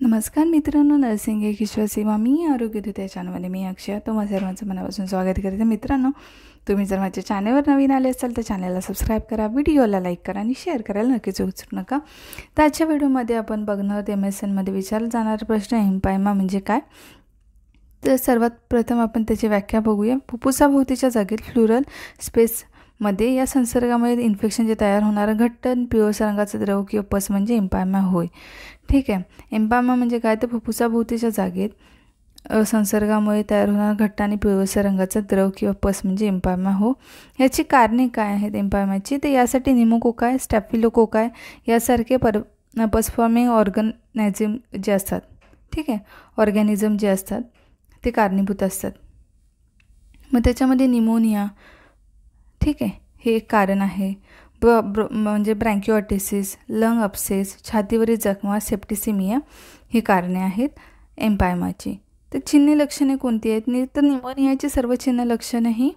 नमस्कार मित्रांनो, नर्सिंग एक सेवा मी आरोग्य त्या चॅनलमध्ये मी अक्षय तुम्हा सर्वांचं मनापासून स्वागत करते। मित्रांनो, तुम्ही जर माझ्या चॅनलवर नवीन आले असाल तर चॅनलला सबस्क्राईब करा, व्हिडिओला लाईक करा आणि शेअर करायला नक्कीच विसरू नका। तर आजच्या व्हिडिओमध्ये आपण बघणार MSN मध्ये विचारला जाणारा प्रश्न एम्पायमा म्हणजे काय। तर सर्वात प्रथम आपण त्याची व्याख्या बघूया। फुफ्फुसाभोवतीच्या जागेत फ्लोरल स्पेस मध्ये या संसर्गामुळे इन्फेक्शन तयार होणारा घट्ट पिवळसर रंगाचा द्रव किंवा पस म्हणजे एम्पायमा होय। ठीक आहे, एम्पायमा म्हणजे काय तर फुफ्फुसाभोवतीच्या जागेत संसर्गामुळे तयार होणारा घट्ट आणि पिवळसर रंगाचा द्रव किंवा पस म्हणजे एम्पायमा हो। याची कारणे काय आहेत एम्पायमाची, तर यासाठी निमोकोकाय, स्टॅफिलोकोकाय यासारखे पस फॉर्मिंग ऑर्गॅनिझम जे असतात, ठीक आहे, ऑर्गॅनिझम जे असतात ते कारणीभूत असतात। मग त्याच्यामध्ये निमोनिया, ठीक आहे, हे एक कारण आहे। म्हणजे ब्रँकिओटिसिस, लंग अपसेस, छातीवरील जखमा, सेप्टिसिमिया ही कारणे आहेत एम्पायमाची। तर चिन्ह लक्षणे कोणती आहेत, तर निमोनियाची सर्व चिन्ह लक्षणे ही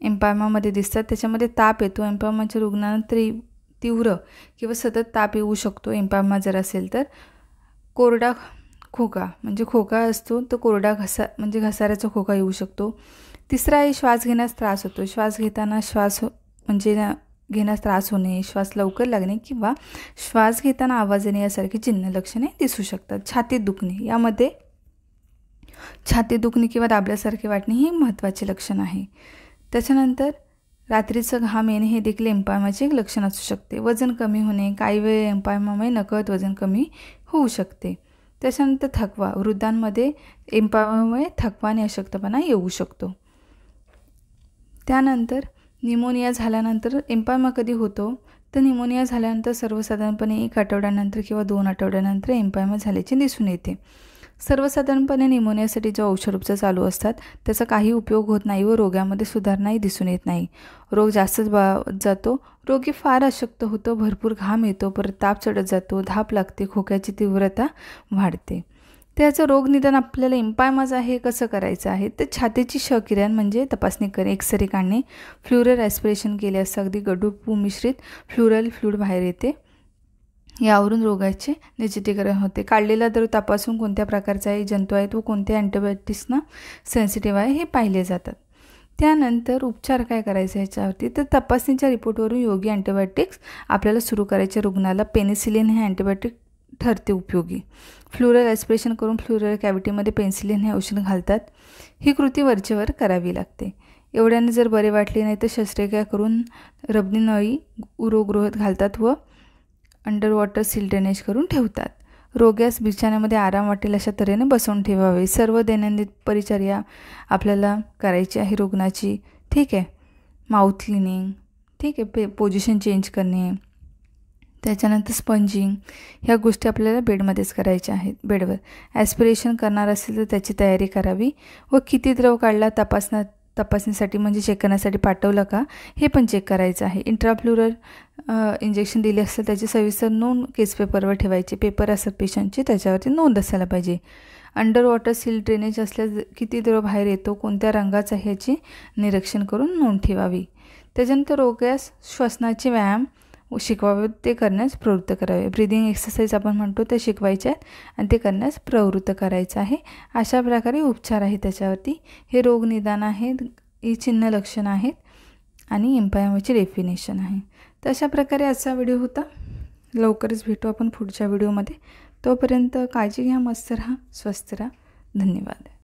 एम्पायमामध्ये दिसतात। त्याच्यामध्ये ताप येतो, एम्पायमाच्या रुग्णांना तीव्र किंवा सतत ताप येऊ शकतो एम्पायमा जर असेल तर। कोरडा खोका म्हणजे खोका असतो तो कोरडा म्हणजे घसाऱ्याचा खोका येऊ शकतो। तिसरा आहे श्वास घेण्यास त्रास होतो, श्वास घेताना घेण्यास त्रास होणे, श्वास लवकर लागणे किंवा श्वास घेताना आवाज येणे यासारखी चिन्ह लक्षणे दिसू शकतात। छातीत दुखणे, यामध्ये छातीत दुखणे किंवा दाबल्यासारखे वाटणे ही महत्त्वाचे लक्षण आहे। त्याच्यानंतर रात्रीचं घाम येणे हे देखील एम्पायमाचे एक लक्षण असू शकते। वजन कमी होणे, काही वेळ एम्पायमामुळे नकळत वजन कमी होऊ शकते। त्याच्यानंतर थकवा, वृद्धांमध्ये एम्पायमामुळे थकवा आणि अशक्तपणा येऊ शकतो। त्यानंतर निमोनिया झाल्यानंतर एम्पायमा कधी होतो, तर निमोनिया झाल्यानंतर सर्वसाधारणपणे 1 आठवड्यानंतर किंवा 2 आठवड्यानंतर एम्पायमा झाल्याचे दिसून येते। सर्वसाधारणपणे निमोनियासाठी जो औषधोपचार चालू असतात त्याचा काही उपयोग होत नाही व रोगामध्ये सुधारणाही दिसून येत नाही। रोग जास्तच जातो, रोगी फार अशक्त होतो, भरपूर घाम येतो, परत ताप चढत जातो, धाप लागते, खोक्याची तीव्रता वाढते। त्याचं रोगनिदान आपल्याला एम्पायमाज आहे कसं करायचं आहे, तर छातीची क्षकिरण म्हणजे तपासणी करणे, एक्सरे काढणे, फ्लुरल ॲस्पिरेशन केले असता अगदी गडू मिश्रित फ्लुरल फ्लूइड बाहेर येते, यावरून रोगाचे निश्चितीकरण होते। काढलेला द्रव तपासून कोणत्या प्रकारचा आहे, जंतू आहेत व कोणत्या अँटीबायोटिक्सना सेन्सिटिव्ह आहे हे पाहिले जातात। त्यानंतर उपचार काय करायचे ह्याच्यावरती, तर तपासणीच्या रिपोर्टवरून योग्य अँटीबायोटिक्स आपल्याला सुरू करायचे। रुग्णाला पेनिसिलिन हे अँटीबायोटिक ठरते उपयोगी। फ्लुरल ॲस्पिरेशन करून फ्लुरल कॅव्हिटीमध्ये पेनिसिलिन हे औषध घालतात। ही कृती वरचेवर करावी लागते। एवढ्याने जर बरे वाटले नाही तर शस्त्रक्रिया करून रबनी नळी उरोगृहात घालतात व अंडर वॉटर सील ड्रेनेज करून ठेवतात। रोग्यास बिछाण्यामध्ये आराम वाटेल अशा तऱ्हेने बसवून ठेवावे। सर्व दैनंदिन परिचर्या आपल्याला करायची आहे रुग्णाची, ठीक आहे। माउथ क्लिनिंग, ठीक आहे, पोझिशन चेंज करणे, त्याच्यानंतर स्पंजिंग, ह्या गोष्टी आपल्याला बेडमध्येच करायच्या आहेत। बेडवर ॲस्पिरेशन करणार असेल तर त्याची तयारी करावी व किती द्रव काढला तपासणीसाठी म्हणजे चेक करण्यासाठी पाठवलं का हे पण चेक करायचं आहे। इंट्राफ्लुरल इंजेक्शन दिले असेल त्याची सविस्तर नोंद केस पेपरवर ठेवायची। पेपर असतात पेशंटचे त्याच्यावरती नोंद असायला पाहिजे। अंडर वॉटर सील ड्रेनेज असल्यास किती द्रव बाहेर येतो, कोणत्या रंगाचा ह्याची निरीक्षण करून नोंद ठेवावी। त्याच्यानंतर रोग्यास श्वसनाचे व्यायाम शिकवावे, ते करण्यास प्रवृत्त करावे। ब्रिदिंग एक्सरसाइज आपण म्हणतो ते शिकवायचे आहेत आणि ते करण्यास प्रवृत्त करायचं आहे। अशा प्रकारे उपचार आहे त्याच्यावरती। हे रोग निदान आहेत, ही चिन्ह लक्षणं आहेत आणि एम्पायमाची डेफिनेशन आहे। तर अशा प्रकारे आजचा व्हिडिओ होता। लवकरच भेटू आपण पुढच्या व्हिडिओमध्ये। तोपर्यंत काळजी घ्या, मस्त राहा, स्वस्थ राहा, धन्यवाद।